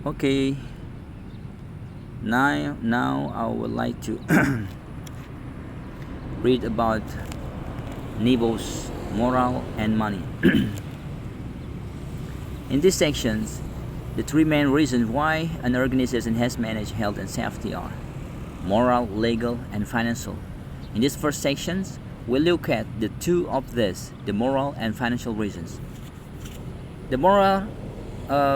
Okay, now I would like to read about Nebo's moral and money. In these sections, the three main reasons why an organization has managed health and safety are moral, legal, and financial. In these first sections, we look at the two of these, the moral and financial reasons. The moral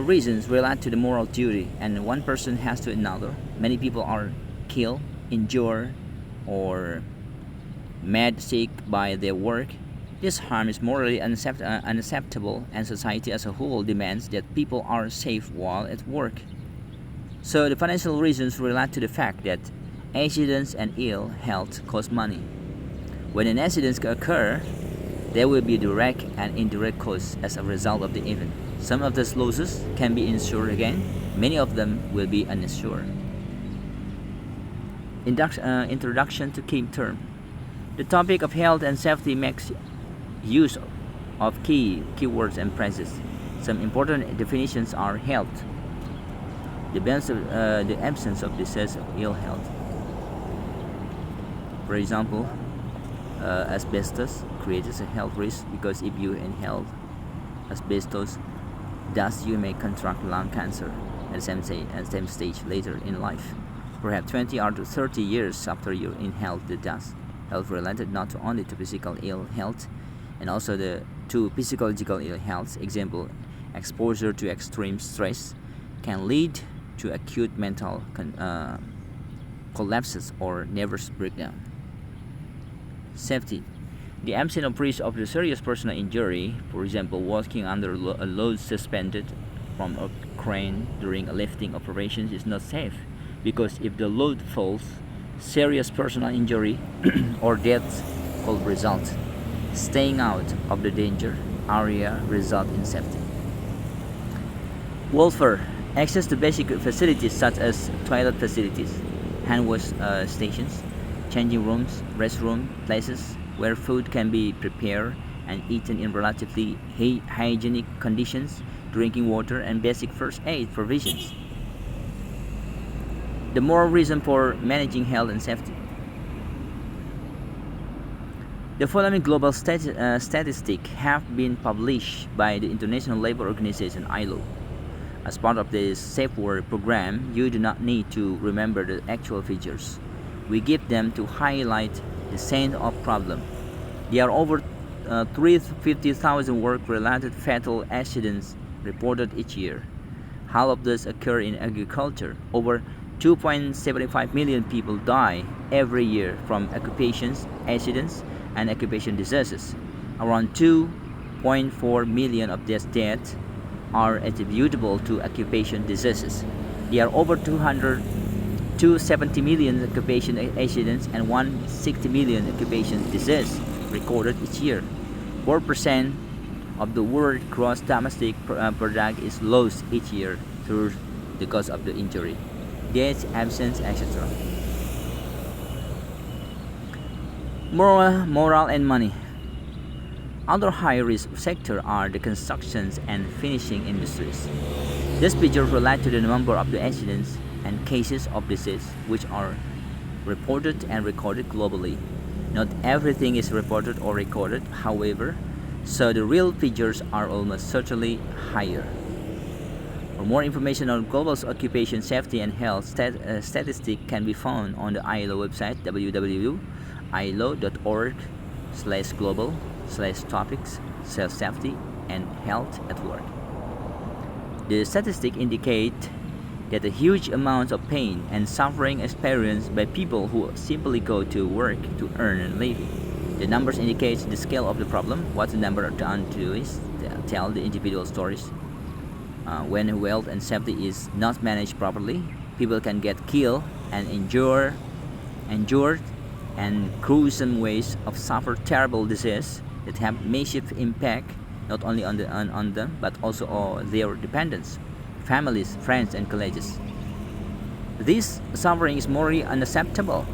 reasons relate to the moral duty, and one person has to another. Many people are killed, injured, or made sick by their work. This harm is morally unacceptable, and society as a whole demands that people are safe while at work. So, the financial reasons relate to the fact that accidents and ill health cost money. When an accident occurs, there will be direct and indirect costs as a result of the event. Some of these losses can be insured again, many of them will be uninsured. Introduction to key term. The topic of health and safety makes use of keywords and phrases. Some important definitions are health, the absence of disease or ill health. For example, asbestos creates a health risk because if you inhale asbestos dust, you may contract lung cancer at the same stage later in life, perhaps 20 or 30 years after you inhale the dust. Health related not only to physical ill health and also to physiological ill health. Example, exposure to extreme stress can lead to acute mental collapses or nervous breakdown. Safety. The absence of risk of the serious personal injury, for example, walking under a load suspended from a crane during a lifting operation, is not safe because if the load falls, serious personal injury or death could result. Staying out of the danger area result in safety. Welfare. Access to basic facilities such as toilet facilities, hand wash stations, changing rooms, restroom places where food can be prepared and eaten in relatively hygienic conditions, drinking water, and basic first aid provisions. The moral reason for managing health and safety. The following global statistics have been published by the International Labour Organization (ILO). As part of the Safe Work program, you do not need to remember the actual figures. We give them to highlight the scene of problem. There are over 350,000 work-related fatal accidents reported each year. Half of these occur in agriculture. Over 2.75 million people die every year from occupations, accidents, and occupation diseases. Around 2.4 million of these deaths are attributable to occupation diseases. There are over 270 million occupation accidents and 160 million occupation diseases recorded each year. 4% of the world gross domestic product is lost each year through the cause of the injury, death, absence, etc. Moral and money. Other high-risk sectors are the constructions and finishing industries. These figures relate to the number of the accidents and cases of disease which are reported and recorded globally. Not everything is reported or recorded, however, so the real figures are almost certainly higher. For more information on global occupation safety and health statistics can be found on the ILO website www.ilo.org/global/topics/safety and health at work. The statistics indicate that a huge amount of pain and suffering experienced by people who simply go to work to earn a living. The numbers indicate the scale of the problem. What the number done to is tell the individual stories. When health and safety is not managed properly, people can get killed and injured, and gruesome ways of suffer terrible disease that have massive impact not only on them but also on their dependents, families, friends, and colleagues. This suffering is morally unacceptable.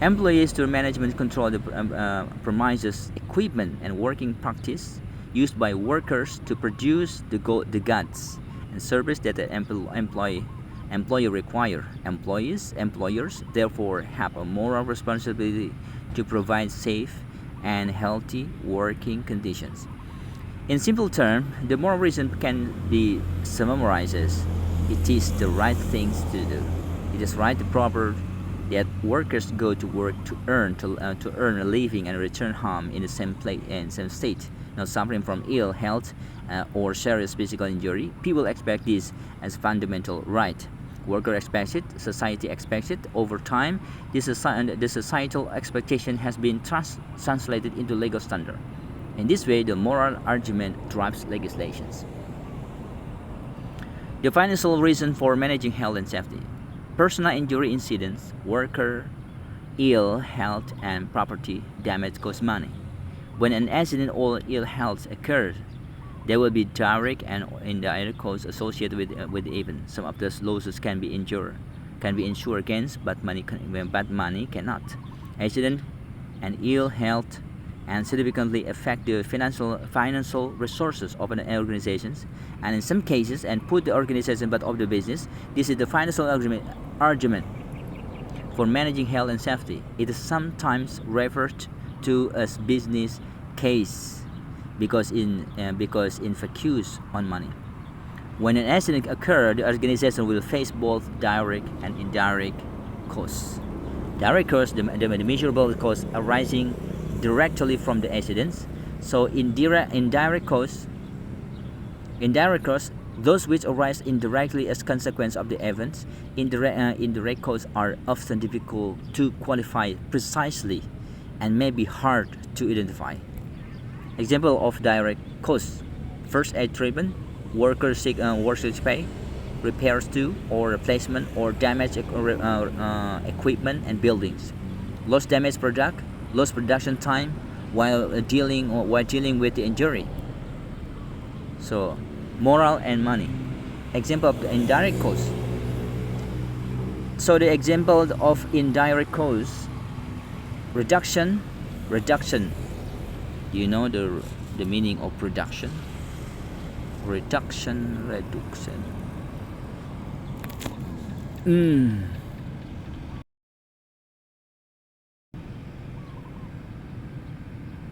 Employees to management control the premises, equipment, and working practice used by workers to produce the goods and service that the employer require. Employers therefore have a moral responsibility to provide safe and healthy working conditions. In simple terms, the moral reason can be summarized as it is the right things to do. It is right and proper that workers go to work to earn a living and return home in the same place and same state, not suffering from ill health or serious physical injury. People expect this as fundamental right. Worker expects it, society expects it. Over time, this societal expectation has been translated into legal standard. In this way, the moral argument drives legislations. The financial reason for managing health and safety. Personal injury incidents, worker ill health, and property damage cost money. When an accident or ill health occurs, there will be direct and indirect costs associated with the event. Some of those losses can be insured against, but money cannot. Accident and ill health and significantly affect the financial resources of an organization, and in some cases, and put the organization but of the business. This is the financial argument for managing health and safety. It is sometimes referred to as business case because it focuses on money. When an accident occurs, the organization will face both direct and indirect costs. Direct costs, the measurable costs arising directly from the accidents. So indirect costs, those which arise indirectly as consequence of the events. Indirect costs are often difficult to quantify precisely and may be hard to identify. Example of direct costs: first aid treatment, workers' pay, repairs to or replacement or damaged equipment and buildings, lost production time while dealing with the injury. So, moral and money. Example of the indirect costs. So the example of indirect costs: reduction. Do you know the meaning of reduction? Reduction.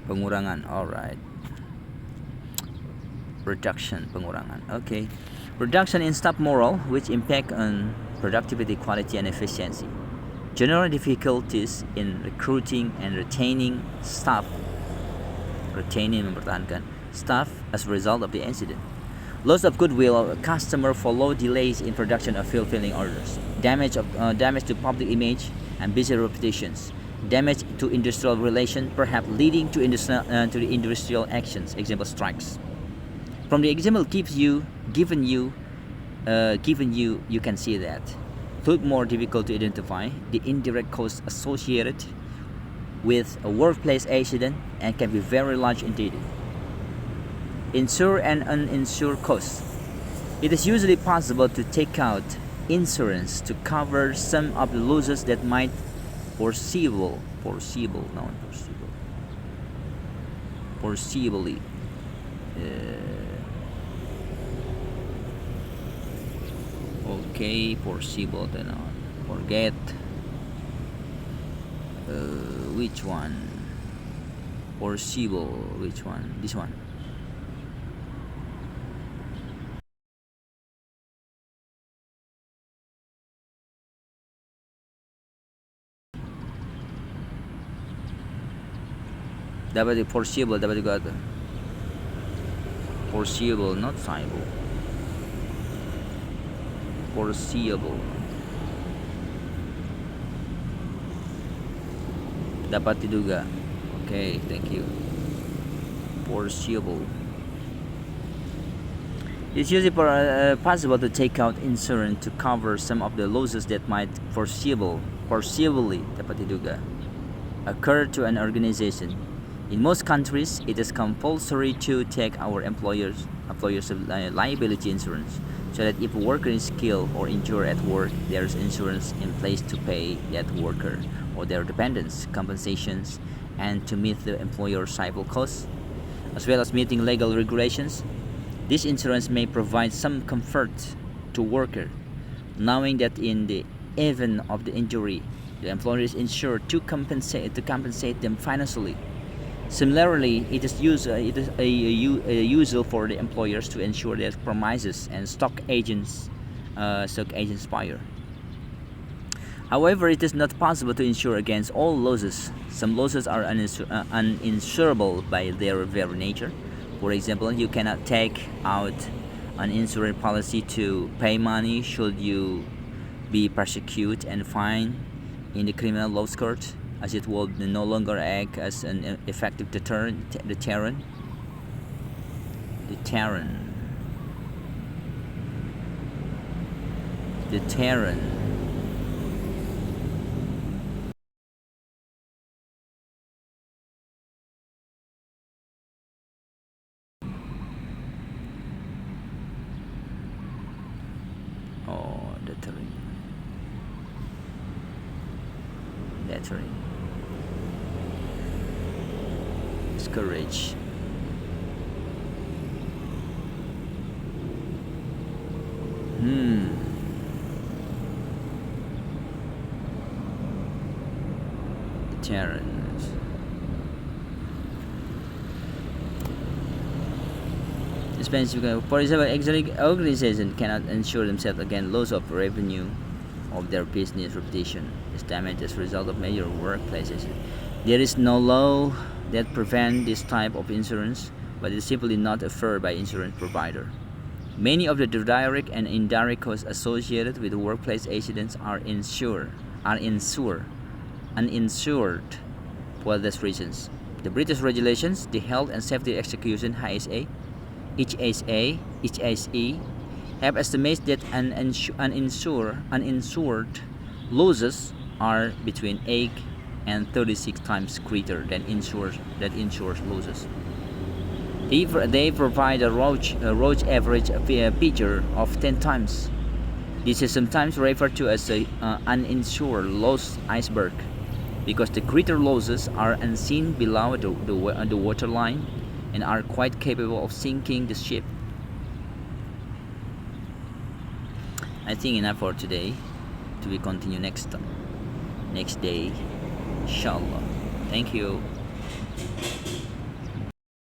Pengurangan. Alright. Reduction, pengurangan. Okay. Reduction in staff morale, which impact on productivity, quality, and efficiency. General difficulties in recruiting and retaining staff. Mempertahankan staff as a result of the incident. Loss of goodwill of a customer follow delays in production of fulfilling orders. Damage to public image and business reputations. Damage to industrial relations, perhaps leading to industrial actions. Example: strikes. From the example given you can see that. Though more difficult to identify, the indirect costs associated with a workplace accident and can be very large indeed. Insured and uninsured costs. It is usually possible to take out insurance to cover some of the losses that might foreseeably foreseeable, then forget which one. Foreseeable, which one? This one. Dapat foreseeable, dapat juga ada. Foreseeable, not siable. Foreseeable. Dapat diduga. Okay, thank you. Foreseeable. It's usually possible to take out insurance to cover some of the losses that might foreseeably dapat diduga occur to an organization. In most countries, it is compulsory to take our employers' liability insurance, so that if a worker is killed or injured at work, there is insurance in place to pay that worker or their dependents compensations and to meet the employer's civil costs, as well as meeting legal regulations. This insurance may provide some comfort to worker, knowing that in the event of the injury, the employer is insured to compensate them financially. Similarly, it is usual for the employers to ensure their premises and stock agents fire. However, it is not possible to insure against all losses. Some losses are uninsurable by their very nature. For example, you cannot take out an insurance policy to pay money should you be prosecuted and fined in the criminal law court, as it will no longer act as an effective deterrent. Deterrent. Oh, deterrent. Deterrent. Discourage. Deterrent. For example, exotic organizations cannot insure themselves against loss of revenue of their business reputation is damaged as a result of major workplaces. There is no law that prevents this type of insurance, but it is simply not offered by insurance provider. Many of the direct and indirect costs associated with workplace accidents are uninsured for these reasons. The British regulations, the Health and Safety Execution HSE, have estimated that uninsured losses are between 8 and 36 times greater than insured losses. They provide a Roche average figure of 10 times. This is sometimes referred to as an uninsured loss iceberg, because the greater losses are unseen below the waterline and are quite capable of sinking the ship. I think enough for today. To be continue next day, inshallah. Thank you.